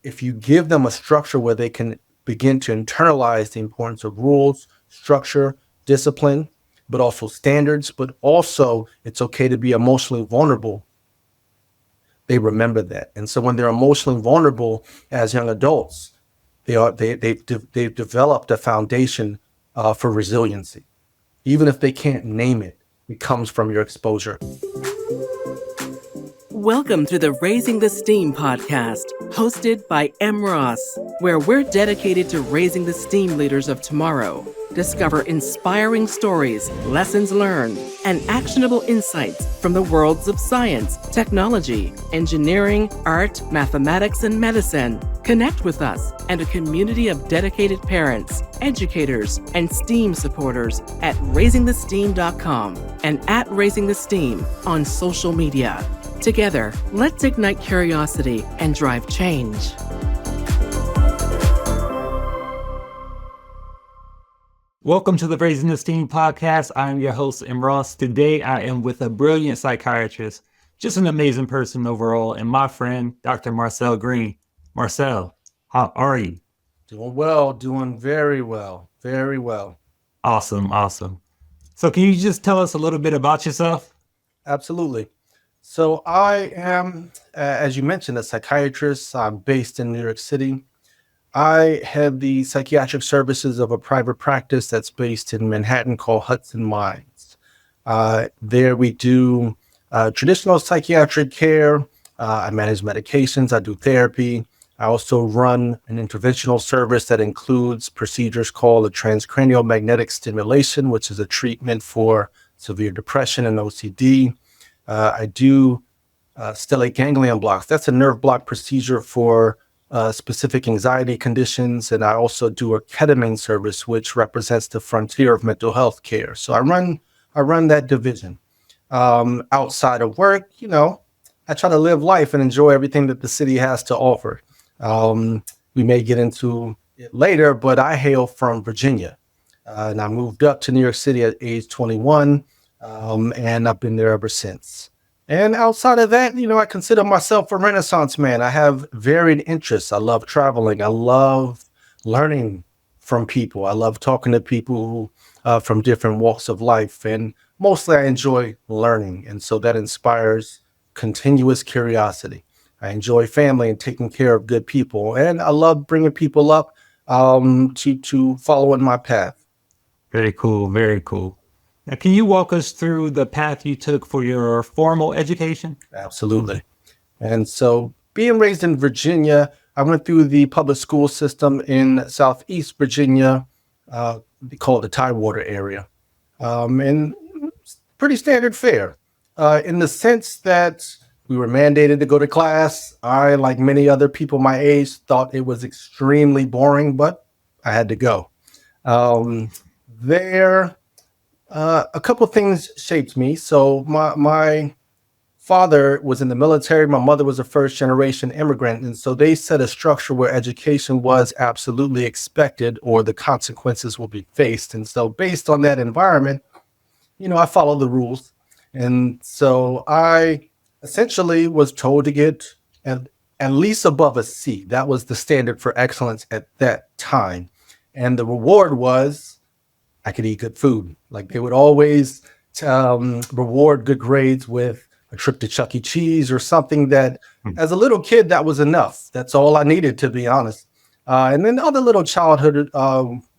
if you give them a structure where they can begin to internalize the importance of rules, structure, discipline, but also standards, but also it's okay to be emotionally vulnerable, they remember that. And so when they're emotionally vulnerable as young adults, they've developed a foundation for resiliency. Even if they can't name it, it comes from your exposure. Welcome to the Raising the STEAM podcast, hosted by M. Ross, where we're dedicated to raising the STEAM leaders of tomorrow. Discover inspiring stories, lessons learned, and actionable insights from the worlds of science, technology, engineering, art, mathematics, and medicine. Connect with us and a community of dedicated parents, educators, and STEAM supporters at raisingthesteam.com and at raisingthesteam on social media. Together, let's ignite curiosity and drive change. Welcome to the Raising the STEAM podcast. I'm your host, M. Ross. Today, I am with a brilliant psychiatrist, just an amazing person overall, and my friend, Dr. Marcel Green. Marcel, how are you? Doing well, doing very well, very well. Awesome. So can you just tell us a little bit about yourself? Absolutely. So I am, as you mentioned, a psychiatrist. I'm based in New York City. I have the psychiatric services of a private practice that's based in Manhattan called Hudson Minds. There we do traditional psychiatric care. I manage medications. I do therapy. I also run an interventional service that includes procedures called a transcranial magnetic stimulation, which is a treatment for severe depression and OCD. I do stellate ganglion blocks. That's a nerve block procedure for specific anxiety conditions. And I also do a ketamine service, which represents the frontier of mental health care. So I run that division. Outside of work, I try to live life and enjoy everything that the city has to offer. We may get into it later, but I hail from Virginia. And I moved up to New York City at age 21. And I've been there ever since. And outside of that, I consider myself a Renaissance man. I have varied interests. I love traveling. I love learning from people. I love talking to people from different walks of life. And mostly I enjoy learning. And so that inspires continuous curiosity. I enjoy family and taking care of good people. And I love bringing people up to follow in my path. Very cool. Now, can you walk us through the path you took for your formal education? Absolutely. And so being raised in Virginia, I went through the public school system in Southeast Virginia. They call it the Tidewater area. And pretty standard fare in the sense that we were mandated to go to class. I, like many other people my age, thought it was extremely boring, but I had to go. A couple of things shaped me. So my father was in the military. My mother was a first generation immigrant. And so they set a structure where education was absolutely expected or the consequences will be faced. And so based on that environment, I followed the rules. And so I essentially was told to get at least above a C. That was the standard for excellence at that time. And the reward was I could eat good food. Like they would always reward good grades with a trip to Chuck E. Cheese or something that as a little kid, that was enough. That's all I needed, to be honest. And then other little childhood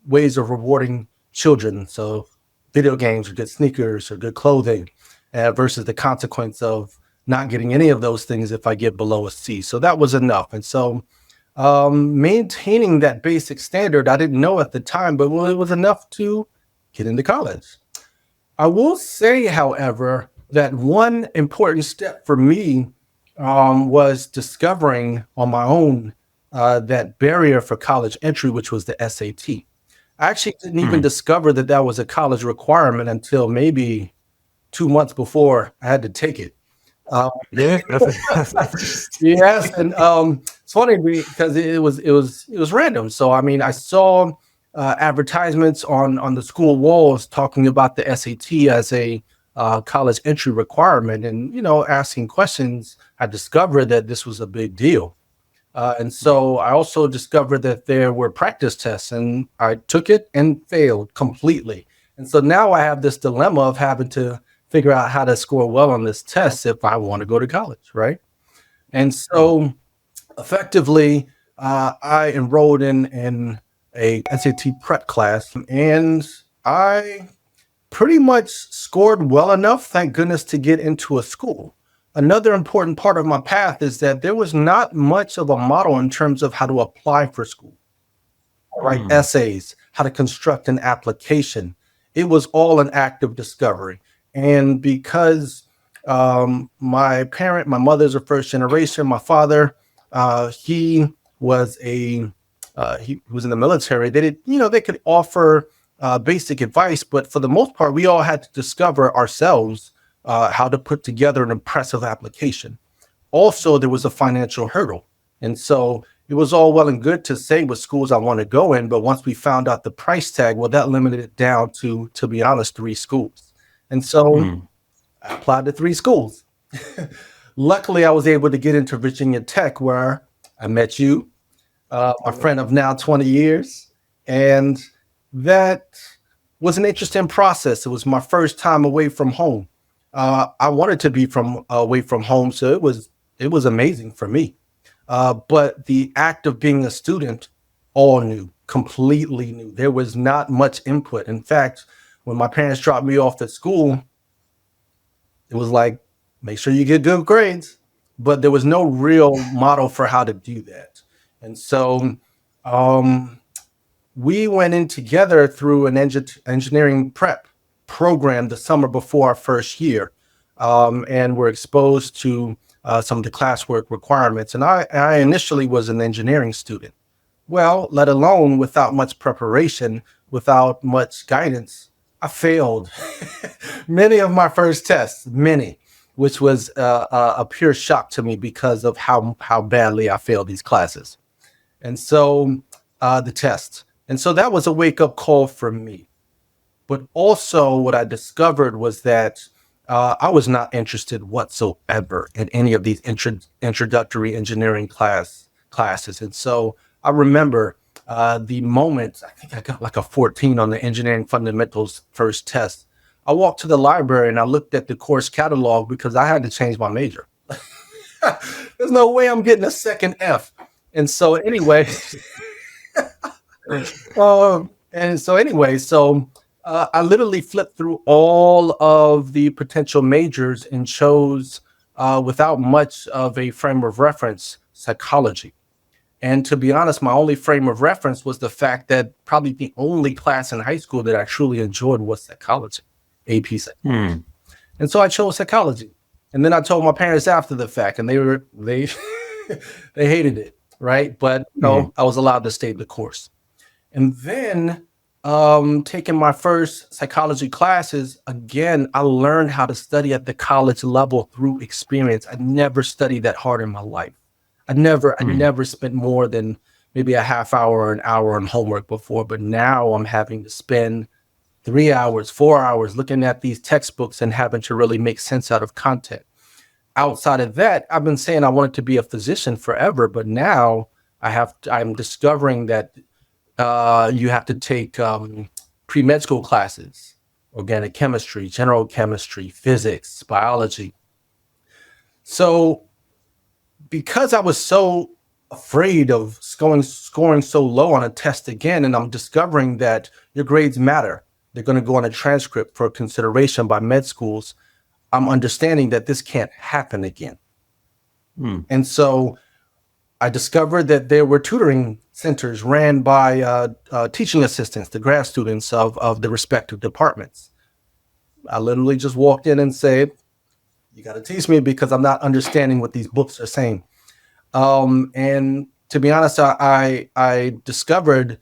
ways of rewarding children. So video games or good sneakers or good clothing versus the consequence of not getting any of those things if I get below a C. So that was enough. And so maintaining that basic standard, I didn't know at the time, but it was enough to get into college. I will say, however, that one important step for me was discovering on my own that barrier for college entry, which was the SAT. I actually didn't even discover that was a college requirement until maybe 2 months before I had to take it. Yeah. Yes, and it's funny because it was random. So I saw advertisements on the school walls talking about the SAT as a college entry requirement, and asking questions. I discovered that this was a big deal. And so I also discovered that there were practice tests, and I took it and failed completely. And so now I have this dilemma of having to figure out how to score well on this test if I want to go to college, right? And so effectively, I enrolled in a SAT prep class, and I pretty much scored well enough, thank goodness, to get into a school. Another important part of my path is that there was not much of a model in terms of how to apply for school, write Mm. essays, how to construct an application. It was all an act of discovery. And because my mother's a first generation, my father, he was he was in the military. They did, they could offer basic advice, but for the most part, we all had to discover ourselves how to put together an impressive application. Also, there was a financial hurdle. And so it was all well and good to say what schools I want to go in, but once we found out the price tag, well, that limited it down to be honest, three schools. And so Mm. I applied to three schools. Luckily, I was able to get into Virginia Tech, where I met you, my friend of now 20 years. And that was an interesting process. It was my first time away from home. I wanted to be from away from home, so it was amazing for me. But the act of being a student, all new, completely new. There was not much input. In fact, when my parents dropped me off at school, it was like, make sure you get good grades. But there was no real model for how to do that. And so um, we went in together through an engineering prep program the summer before our first year, and were exposed to some of the classwork requirements. And I initially was an engineering student. Well, let alone without much preparation, without much guidance, I failed many of my first tests, many, which was a pure shock to me because of how badly I failed these classes. And so the test. And so that was a wake up call for me. But also, what I discovered was that I was not interested whatsoever in any of these introductory engineering classes. And so I remember the moment I think I got like a 14 on the engineering fundamentals first test. I walked to the library and I looked at the course catalog because I had to change my major. There's no way I'm getting a second F. And so anyway, I literally flipped through all of the potential majors and chose, without much of a frame of reference, psychology. And to be honest, my only frame of reference was the fact that probably the only class in high school that I truly enjoyed was psychology, AP psychology. Mm. And so I chose psychology. And then I told my parents after the fact, and they they hated it, right? But no, Mm. I was allowed to stay the course. And then taking my first psychology classes, again, I learned how to study at the college level through experience. I never studied that hard in my life. I Mm. never spent more than maybe a half hour or an hour on homework before, but now I'm having to spend 3 hours, 4 hours looking at these textbooks and having to really make sense out of content. Outside of that, I've been saying I wanted to be a physician forever, but now I'm discovering that you have to take pre-med school classes, organic chemistry, general chemistry, physics, biology. So because I was so afraid of scoring so low on a test again, and I'm discovering that your grades matter. They're going to go on a transcript for consideration by med schools. I'm understanding that this can't happen again. Mm. And so I discovered that there were tutoring centers ran by teaching assistants, the grad students of the respective departments. I literally just walked in and said, you got to teach me because I'm not understanding what these books are saying. And to be honest, I discovered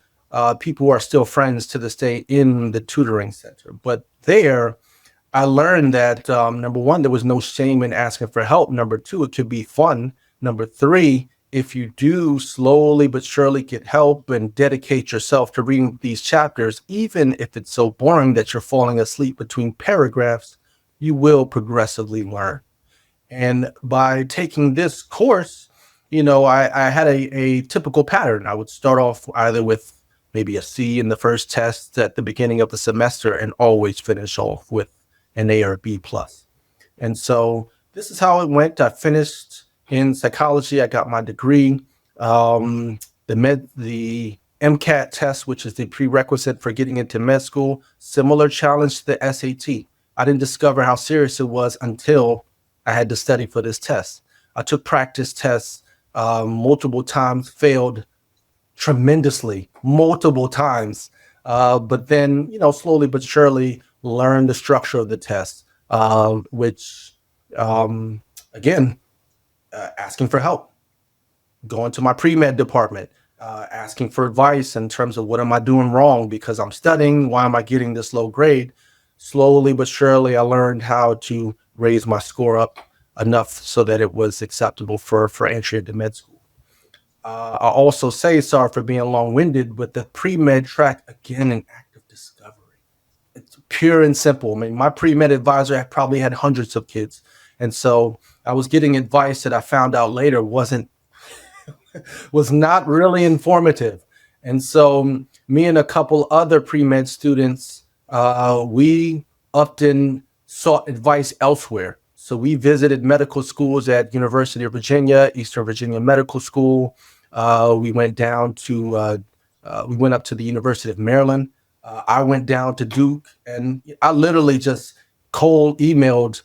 people who are still friends to this day in the tutoring center. But there, I learned that number one, there was no shame in asking for help. Number two, it could be fun. Number three, if you do slowly but surely get help and dedicate yourself to reading these chapters, even if it's so boring that you're falling asleep between paragraphs, you will progressively learn. And by taking this course, I had a typical pattern. I would start off either with maybe a C in the first test at the beginning of the semester and always finish off with an A or a B plus. And so this is how it went. I finished in psychology. I got my degree. The MCAT test, which is the prerequisite for getting into med school, similar challenge to the SAT. I didn't discover how serious it was until I had to study for this test. I took practice tests multiple times, failed tremendously multiple times. But then, slowly but surely learn the structure of the test, which, again, asking for help, going to my pre-med department, asking for advice in terms of what am I doing wrong because I'm studying, why am I getting this low grade? Slowly but surely, I learned how to raise my score up enough so that it was acceptable for entry into med school. I also say, sorry for being long-winded, but the pre-med track, again, an act of discovery. It's pure and simple. I mean, my pre-med advisor probably had hundreds of kids. And so I was getting advice that I found out later was not really informative. And so me and a couple other pre-med students, we often sought advice elsewhere. So we visited medical schools at University of Virginia, Eastern Virginia Medical School. We went up to the University of Maryland. I went down to Duke, and I literally just cold emailed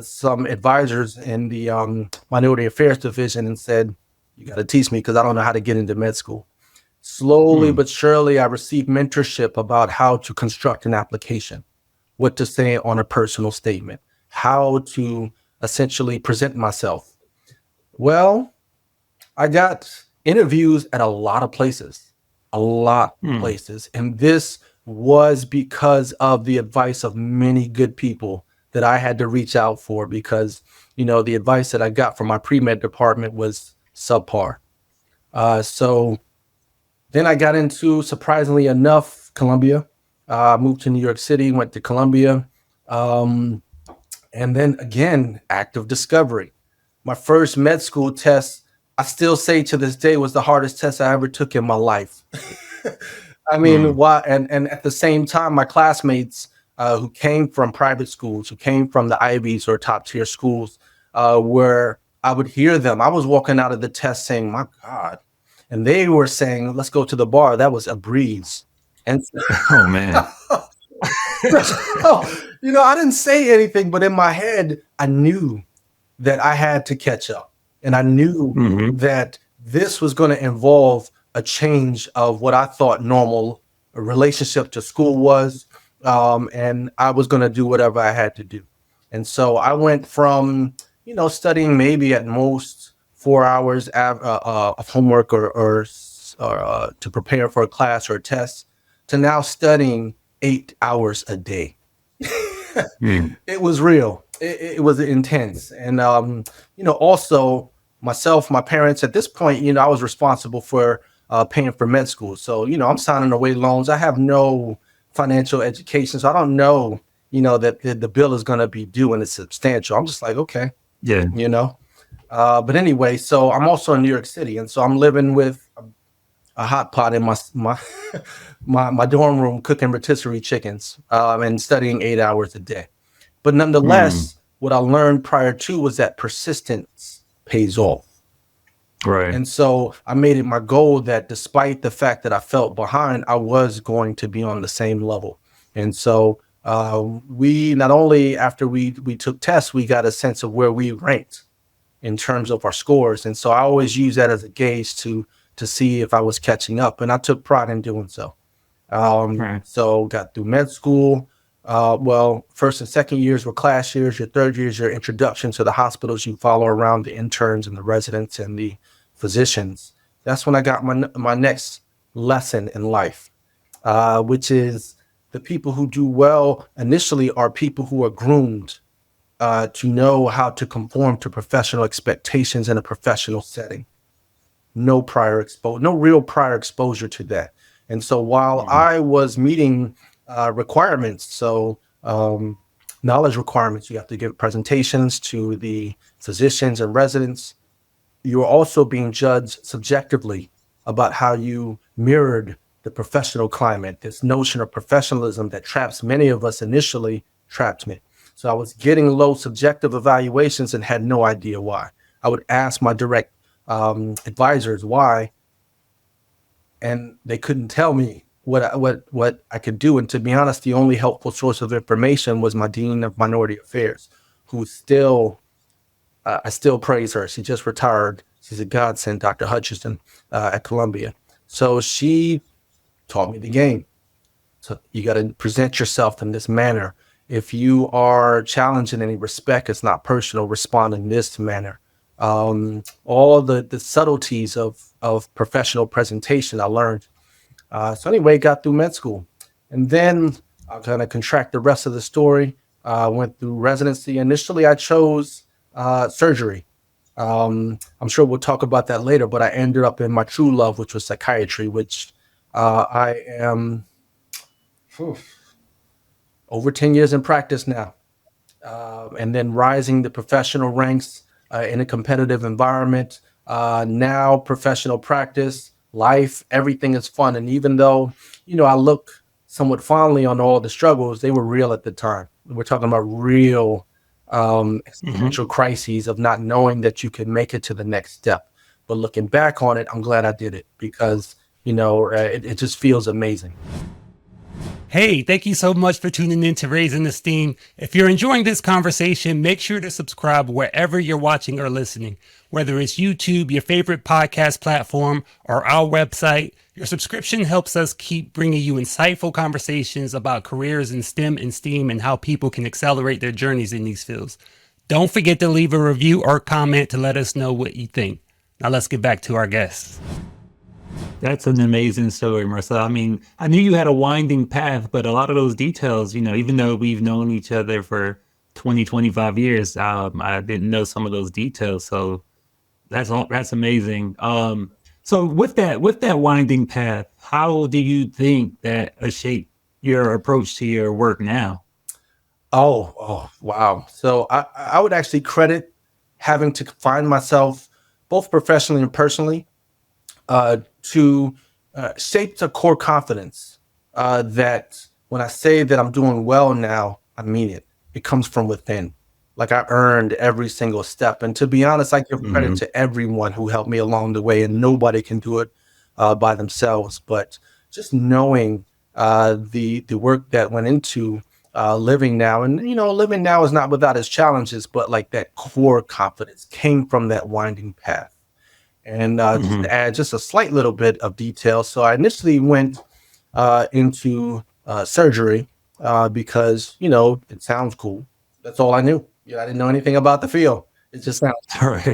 some advisors in the Minority Affairs Division and said, you got to teach me because I don't know how to get into med school. Slowly but surely, I received mentorship about how to construct an application, what to say on a personal statement, how to essentially present myself. Well, I got interviews at a lot of places. And this was because of the advice of many good people that I had to reach out for because, the advice that I got from my pre-med department was subpar. So then I got into, surprisingly enough, Columbia. Moved to New York City, went to Columbia. And then again, act of discovery. My first med school test, I still say to this day, was the hardest test I ever took in my life. I mean, why? And at the same time, my classmates who came from private schools, who came from the Ivies or top tier schools, where I would hear them. I was walking out of the test saying, my God. And they were saying, let's go to the bar. That was a breeze. And Oh man. I didn't say anything, but in my head, I knew that I had to catch up. And I knew that this was going to involve a change of what I thought normal relationship to school was. And I was going to do whatever I had to do. And so I went from, studying maybe at most 4 hours of homework or to prepare for a class or a test to now studying 8 hours a day. It was real. It was intense. And, also myself, my parents, at this point, I was responsible for paying for med school. So, I'm signing away loans. I have no financial education. So I don't know, that the bill is going to be due and it's substantial. I'm just like, okay. Yeah. But anyway, so I'm also in New York City. And so I'm living with a hot pot in my dorm room, cooking rotisserie chickens and studying 8 hours a day. But nonetheless, what I learned prior to was that persistence pays off. Right. And so I made it my goal that despite the fact that I felt behind, I was going to be on the same level. And so we not only after we took tests, we got a sense of where we ranked in terms of our scores. And so I always use that as a gauge to see if I was catching up. And I took pride in doing so. So got through med school. First and second years were class years. Your third year is your introduction to the hospitals. You follow around the interns and the residents and the physicians. That's when I got my next lesson in life, which is the people who do well initially are people who are groomed to know how to conform to professional expectations in a professional setting. No real prior exposure to that. And so while I was meeting requirements, so knowledge requirements, you have to give presentations to the physicians and residents. you were also being judged subjectively about how you mirrored the professional climate. This notion of professionalism that traps many of us initially trapped me. So I was getting low subjective evaluations and had no idea why. I would ask my direct advisors why, and they couldn't tell me what I could do. And to be honest, the only helpful source of information was my dean of minority affairs, who still I still praise her. She just retired. She's a godsend, Dr. Hutchinson at Columbia. So she taught me the game. So you got to present yourself in this manner. If you are challenged in any respect, it's not personal. Respond in this manner. All the subtleties of professional presentation I learned. So anyway, got through med school, and then I'll kind of contract the rest of the story. Went through residency. Initially, I chose surgery. I'm sure we'll talk about that later, but I ended up in my true love, which was psychiatry, which I am phew, over 10 years in practice now. And then rising the professional ranks in a competitive environment. Now professional practice, life, everything is fun. And even though, I look somewhat fondly on all the struggles, they were real at the time. We're talking about real existential crises of not knowing that you can make it to the next step. But looking back on it, I'm glad I did it because, it just feels amazing. Hey, thank you so much for tuning in to Raising the Steam. If you're enjoying this conversation, make sure to subscribe wherever you're watching or listening, whether it's YouTube, your favorite podcast platform, or our website. Your subscription helps us keep bringing you insightful conversations about careers in STEM and STEAM and how people can accelerate their journeys in these fields. Don't forget to leave a review or comment to let us know what you think. Now let's get back to our guests. That's an amazing story, Marcel. I mean, I knew you had a winding path, but a lot of those details, even though we've known each other for 20, 25 years, I didn't know some of those details. So that's amazing. So with that winding path, how do you think that shaped your approach to your work now? Oh, wow. So I would actually credit having to find myself both professionally and personally to shape the core confidence that when I say that I'm doing well now, I mean it. It comes from within. Like I earned every single step. And to be honest, I give credit to everyone who helped me along the way, and nobody can do it by themselves. But just knowing the work that went into living now, and living now is not without its challenges, but like that core confidence came from that winding path. And just to add just a slight little bit of detail. So I initially went into surgery because, it sounds cool. That's all I knew. I didn't know anything about the field. It just sounds All right.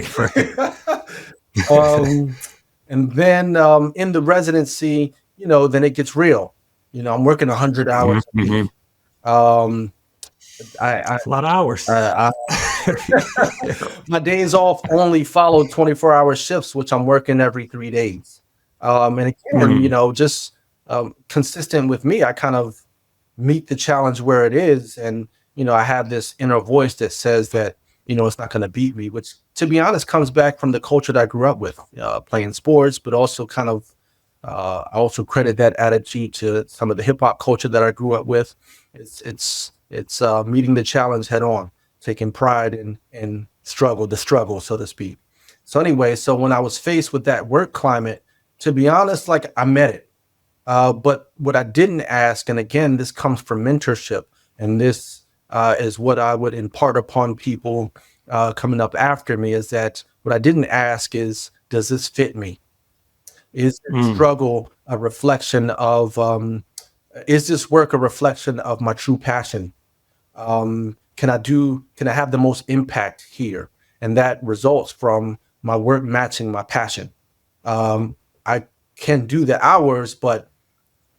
and then in the residency, then it gets real. I'm working 100 hours a week. It's a lot of hours. My days off only follow 24-hour shifts, which I'm working every 3 days. And again, just consistent with me, I kind of meet the challenge where it is. And, I have this inner voice that says that, it's not going to beat me, which to be honest, comes back from the culture that I grew up with, playing sports, but also kind of, I also credit that attitude to some of the hip hop culture that I grew up with. It's meeting the challenge head on, taking pride in the struggle, so to speak. So anyway, so when I was faced with that work climate, to be honest, like I met it. But what I didn't ask, and again, this comes from mentorship, and this is what I would impart upon people coming up after me, is that what I didn't ask is, does this fit me? Is the struggle a reflection of, is this work a reflection of my true passion? Can I have the most impact here? And that results from my work matching my passion. I can do the hours, but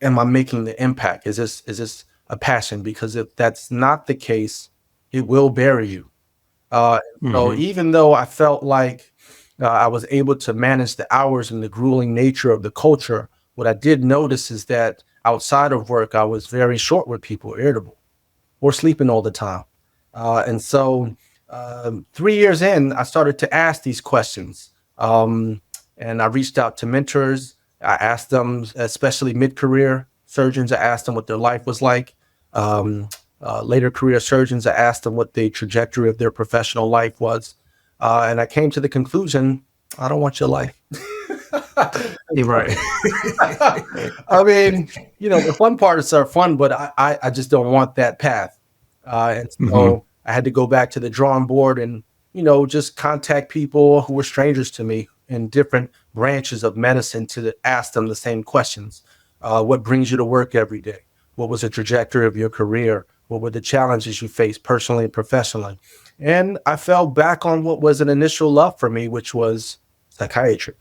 am I making the impact? Is this a passion? Because if that's not the case, it will bury you. So even though I felt like I was able to manage the hours and the grueling nature of the culture, what I did notice is that outside of work, I was very short with people, irritable, or sleeping all the time. And so 3 years in, I started to ask these questions. And I reached out to mentors. I asked them, especially mid-career surgeons, I asked them what their life was like. Later career surgeons, I asked them what the trajectory of their professional life was. And I came to the conclusion, I don't want your life. You're right. I mean, the fun parts are fun, but I just don't want that path. And Hmm. so I had to go back to the drawing board and, just contact people who were strangers to me in different branches of medicine to ask them the same questions. What brings you to work every day? What was the trajectory of your career? What were the challenges you faced personally and professionally? And I fell back on what was an initial love for me, which was psychiatry.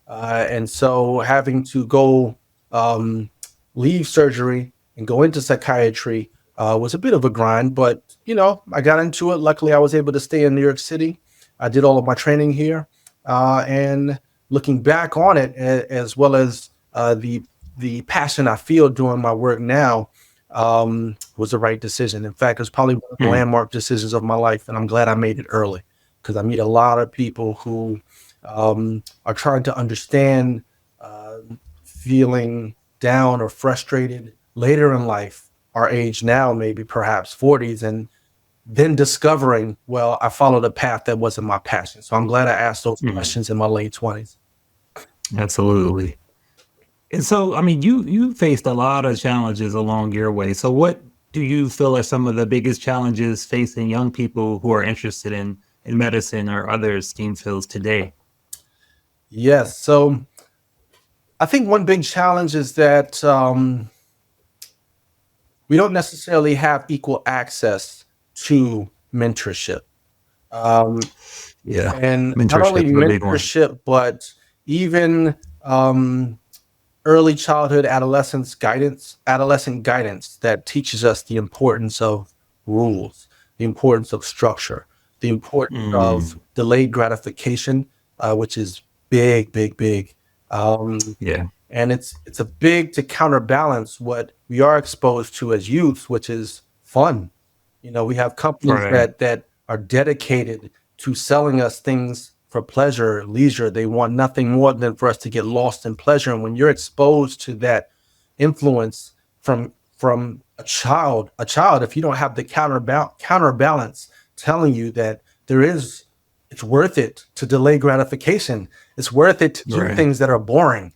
And so having to go um, leave surgery and go into psychiatry was a bit of a grind, but I got into it. Luckily, I was able to stay in New York City. I did all of my training here, and looking back on it, as well as the passion I feel doing my work now, was the right decision. In fact, it's probably one of the landmark decisions of my life, and I'm glad I made it early because I meet a lot of people who are trying to understand feeling down or frustrated later in life, our age now, maybe perhaps 40s, and then discovering, well, I followed a path that wasn't my passion. So I'm glad I asked those questions in my late 20s. Absolutely. And so, I mean, you faced a lot of challenges along your way. So, what do you feel are some of the biggest challenges facing young people who are interested in medicine or other STEAM fields today? Yes. So I think one big challenge is that we don't necessarily have equal access to mentorship. Um, Yeah, and not only mentorship is a big one. mentorship, but even early childhood adolescent guidance that teaches us the importance of rules, the importance of structure, the importance of Mm, delayed gratification, which is big, big, big. Um, yeah, and it's a big to counterbalance what we are exposed to as youth, which is fun. We have companies right, that are dedicated to selling us things for pleasure, leisure. They want nothing more than for us to get lost in pleasure. And when you're exposed to that influence from a child, if you don't have the counterbalance telling you that it's worth it to delay gratification, it's worth it to do right, things that are boring,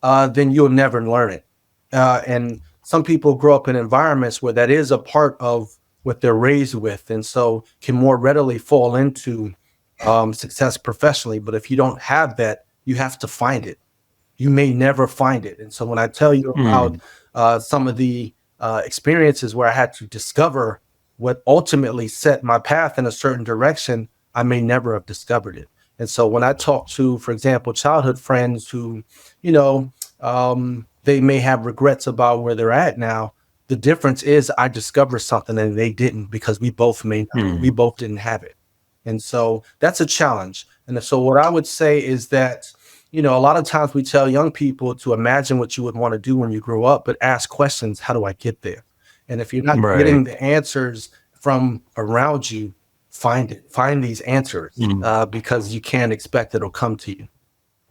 then you'll never learn it. And some people grow up in environments where that is a part of what they're raised with, and so can more readily fall into success professionally. But if you don't have that, you have to find it. You may never find it. And so when I tell you about mm, some of the experiences where I had to discover what ultimately set my path in a certain direction, I may never have discovered it. And so when I talk to, for example, childhood friends who, they may have regrets about where they're at now, the difference is I discovered something and they didn't because we mm, both didn't have it. And so that's a challenge. And so what I would say is that, a lot of times we tell young people to imagine what you would want to do when you grow up, but ask questions, how do I get there? And if you're not right. getting the answers from around you, find these answers, Mm. because you can't expect it'll come to you.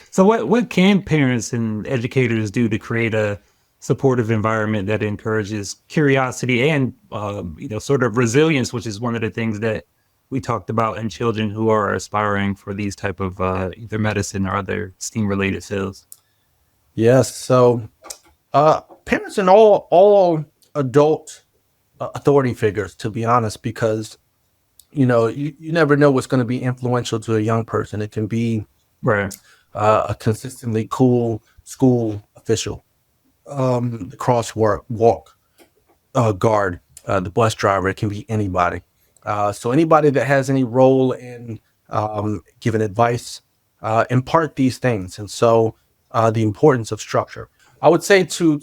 So, what can parents and educators do to create a supportive environment that encourages curiosity and sort of resilience, which is one of the things that we talked about in children who are aspiring for these type of either medicine or other STEAM related fields? Yes. So parents and all adult authority figures, to be honest, because you never know what's going to be influential to a young person. It can be Right. a consistently cool school official, the crosswalk walk guard, the bus driver. It can be anybody. So anybody that has any role in giving advice, impart these things. And so the importance of structure. I would say to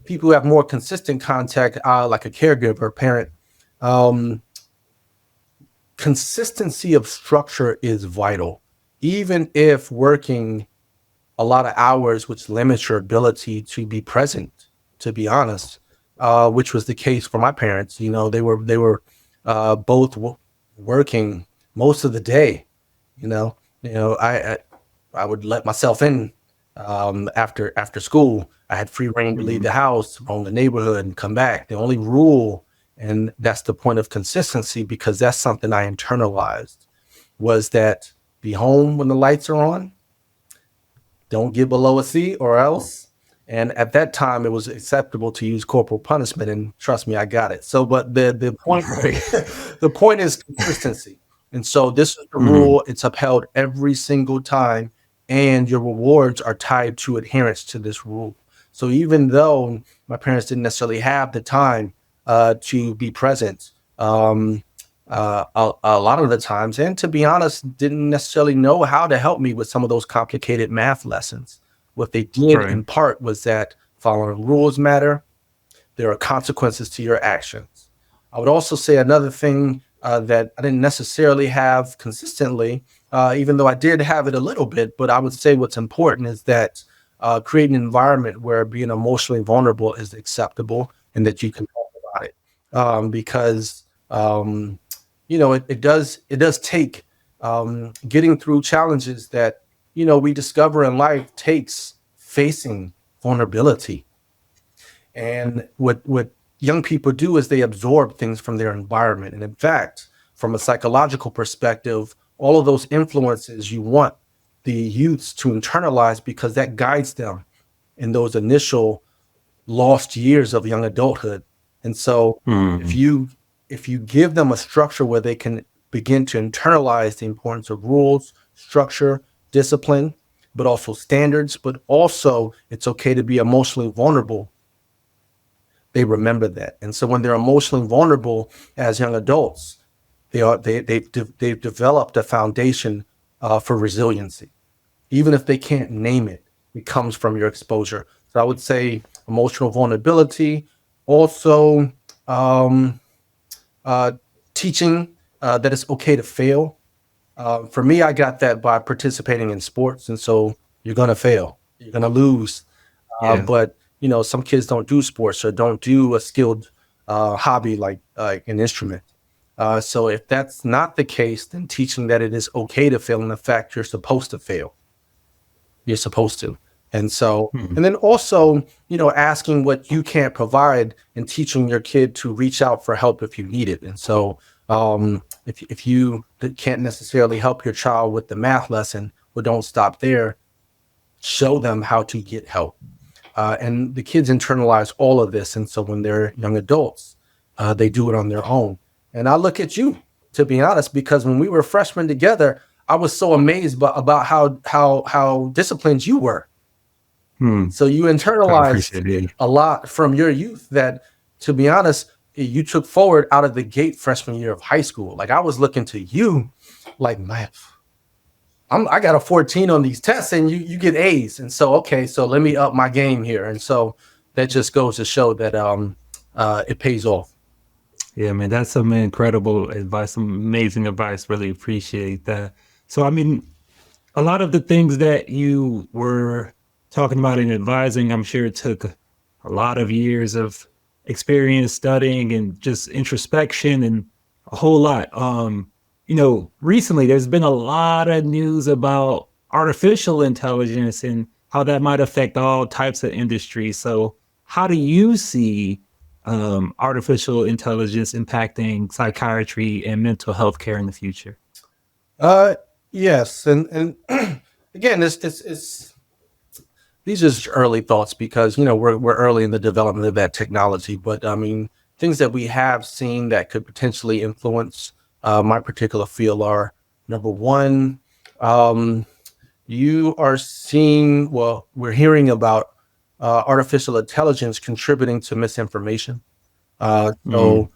people who have more consistent contact, like a caregiver, parent, um, consistency of structure is vital. Even if working a lot of hours, which limits your ability to be present, to be honest, which was the case for my parents. They were both working most of the day. You know, I I would let myself in after school. I had free reign to leave Mhm. the house, roam the neighborhood, and come back. The only rule, and that's the point of consistency, because that's something I internalized, was that be home when the lights are on, don't get below a C or else. And at that time, it was acceptable to use corporal punishment, and trust me, I got it. So, but the point, Right. the point is consistency. And so this is the Mhm. rule. It's upheld every single time, and your rewards are tied to adherence to this rule. So even though my parents didn't necessarily have the time to be present, a lot of the times, and to be honest, didn't necessarily know how to help me with some of those complicated math lessons. What they did Right. in part was that following rules matter. There are consequences to your actions. I would also say another thing that I didn't necessarily have consistently, even though I did have it a little bit, but I would say what's important is that create an environment where being emotionally vulnerable is acceptable and that you can talk about it. Because it does take getting through challenges that we discover in life takes facing vulnerability. And what young people do is they absorb things from their environment. And in fact, from a psychological perspective, all of those influences you want the youths to internalize, because that guides them in those initial lost years of young adulthood. And so if Mhm. you if you give them a structure where they can begin to internalize the importance of rules, structure, discipline, but also standards, but also it's okay to be emotionally vulnerable, they remember that. And so when they're emotionally vulnerable as young adults, they've developed a foundation for resiliency. Even if they can't name it, it comes from your exposure. So I would say emotional vulnerability, also um, uh, teaching that it's okay to fail. For me, I got that by participating in sports, and so you're gonna fail, you're gonna lose. Yeah. But some kids don't do sports or don't do a skilled hobby like an instrument. So if that's not the case, then teaching that it is okay to fail, and in fact you're supposed to fail, you're supposed to. And so, Mhm. and then also, asking what you can't provide and teaching your kid to reach out for help if you need it. And so, if you can't necessarily help your child with the math lesson, well, don't stop there. Show them how to get help. And the kids internalize all of this. And so when they're young adults, they do it on their own. And I look at you, to be honest, because when we were freshmen together, I was so amazed about how disciplined you were. Hmm. So you I internalized appreciate it. a lot from your youth that, to be honest, you took forward out of the gate freshman year of high school. Like I was looking to you, like man, I got a 14 on these tests, and you get A's, and so okay, so let me up my game here, and so that just goes to show that it pays off. Yeah, man, that's some incredible advice, some amazing advice. Really appreciate that. So, I mean, a lot of the things that you were talking about in advising, I'm sure it took a lot of years of experience studying and just introspection and a whole lot. Recently there's been a lot of news about artificial intelligence and how that might affect all types of industries. So, how do you see artificial intelligence impacting psychiatry and mental health care in the future? Uh, yes, and again, it's these are just early thoughts, because we're early in the development of that technology. But I mean, things that we have seen that could potentially influence my particular field are: number one, um, you are seeing, well, we're hearing about artificial intelligence contributing to misinformation. Mm, So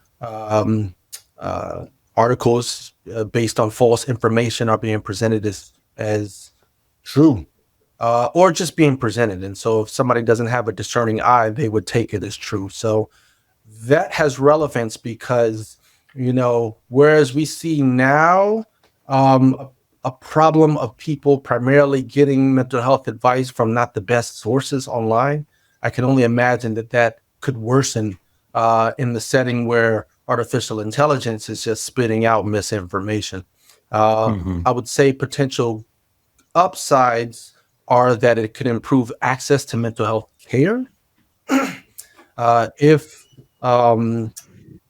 uh, articles based on false information are being presented as true, or just being presented. And so if somebody doesn't have a discerning eye, they would take it as true. So that has relevance because, whereas we see now a problem of people primarily getting mental health advice from not the best sources online, I can only imagine that that could worsen in the setting where artificial intelligence is just spitting out misinformation. mhm. I would say potential upsides are that it could improve access to mental health care. If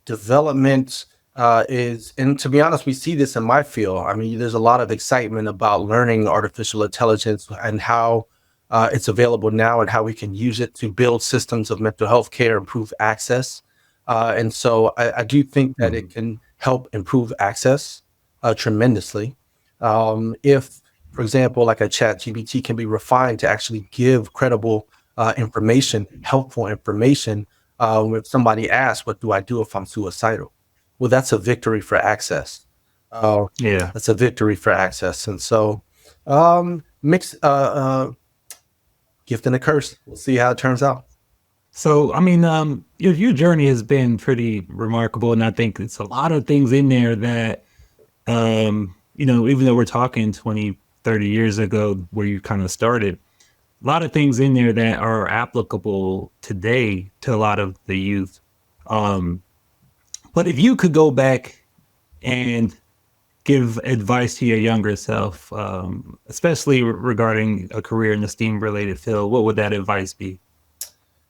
development and to be honest, we see this in my field. I mean, there's a lot of excitement about learning artificial intelligence and how it's available now and how we can use it to build systems of mental health care, improve access. And so I do think that it Mhm. can help improve access tremendously. If, for example, like a chat GPT can be refined to actually give credible information, helpful information. If somebody asks, what do I do if I'm suicidal? Well, that's a victory for access. Uh, Yeah. that's a victory for access. And so, mix gift and a curse. We'll see how it turns out. So, I mean, your journey has been pretty remarkable, and I think it's a lot of things in there that, even though we're talking 20, 30 years ago where you kind of started, a lot of things in there that are applicable today to a lot of the youth. Um, but if you could go back and give advice to your younger self, especially regarding a career in the STEAM related field, what would that advice be?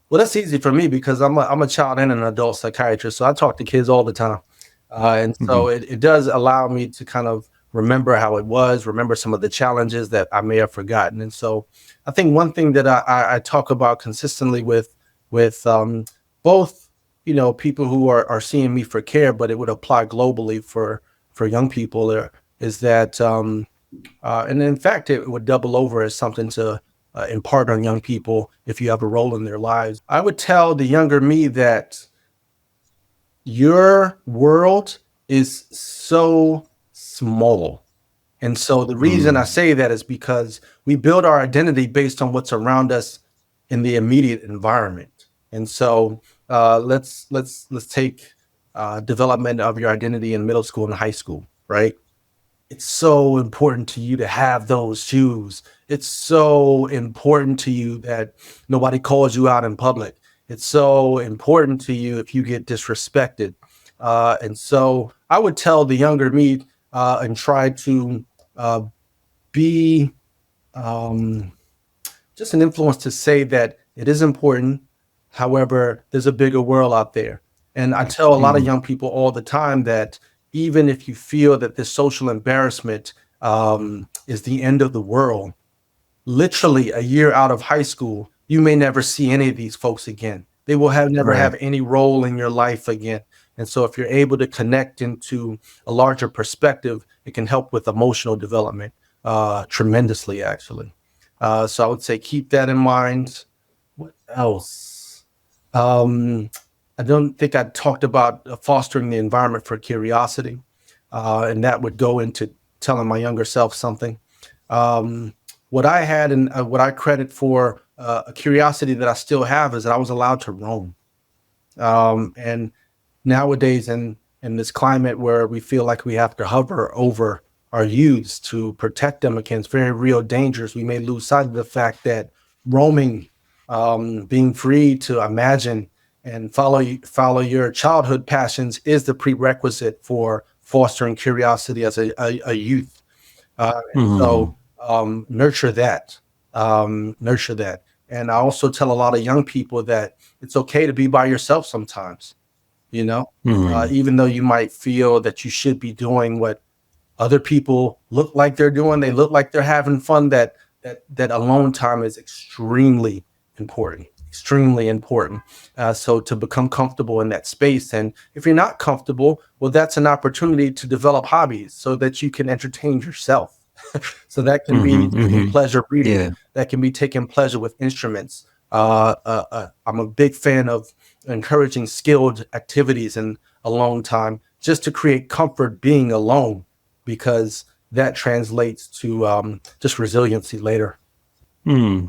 Well, that's easy for me because I'm a child and an adult psychiatrist, so I talk to kids all the time, and so Mhm. it does allow me to kind of remember how it was, remember some of the challenges that I may have forgotten, and so I think one thing that I talk about consistently with both people who are seeing me for care, but it would apply globally for young people there is that and in fact, it would double over as something to impart on young people if you have a role in their lives. I would tell the younger me that your world is so small. And so the reason I Mm. say that is because we build our identity based on what's around us in the immediate environment. And so let's take development of your identity in middle school and high school, right? It's so important to you to have those shoes. It's so important to you that nobody calls you out in public. It's so important to you if you get disrespected. And so I would tell the younger me and try to uh, be um, just an influence to say that it is important. However, there's a bigger world out there. And I tell a lot of Mm. young people all the time that even if you feel that this social embarrassment is the end of the world, literally a year out of high school, you may never see any of these folks again. They will have never Right. have any role in your life again. And so if you're able to connect into a larger perspective, it can help with emotional development tremendously, actually. So I would say keep that in mind. What else? Um, I don't think I talked about fostering the environment for curiosity, and that would go into telling my younger self something. Um, what I had and what I credit for a curiosity that I still have is that I was allowed to roam. And nowadays, in this climate where we feel like we have to hover over our youths to protect them against very real dangers, we may lose sight of the fact that roaming, being free to imagine and follow your childhood passions is the prerequisite for fostering curiosity as a youth. And Mm. so nurture that, nurture that. And I also tell a lot of young people that it's okay to be by yourself sometimes, you know, Mm. even though you might feel that you should be doing what other people look like they're doing, they look like they're having fun, that alone time is extremely important, extremely important. So to become comfortable in that space, and if you're not comfortable, well, that's an opportunity to develop hobbies so that you can entertain yourself. So that can be Mhm. taking Mhm. pleasure reading, Yeah. that can be taking pleasure with instruments. I'm a big fan of encouraging skilled activities in a long time just to create comfort being alone, because that translates to just resiliency later. Hmm.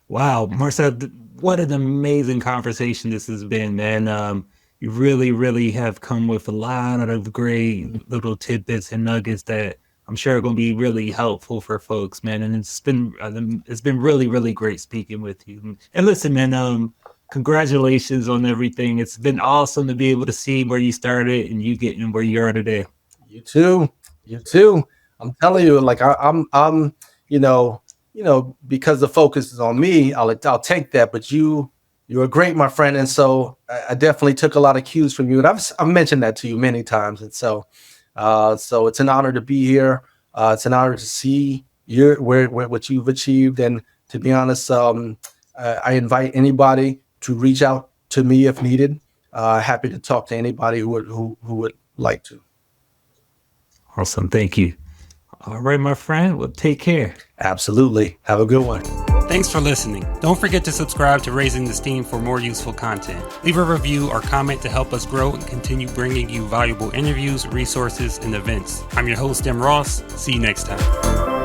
Wow, Marcel, what an amazing conversation this has been, man. You really, really have come with a lot of great little tidbits and nuggets that I'm sure are going to be really helpful for folks, man. And it's been really, really great speaking with you. And listen, man, congratulations on everything. It's been awesome to be able to see where you started and you getting where you are today. You too. You too. I'm telling you, like I'm. because the focus is on me, I'll take that. But you're great, my friend. And so I definitely took a lot of cues from you. And I've mentioned that to you many times. And so it's an honor to be here. It's an honor to see what you've achieved. And to be honest, I invite anybody to reach out to me if needed. Happy to talk to anybody who would like to. Awesome. Thank you. All right, my friend. Well, take care. Absolutely. Have a good one. Thanks for listening. Don't forget to subscribe to Raising the Steam for more useful content. Leave a review or comment to help us grow and continue bringing you valuable interviews, resources, and events. I'm your host, M. Ross. See you next time.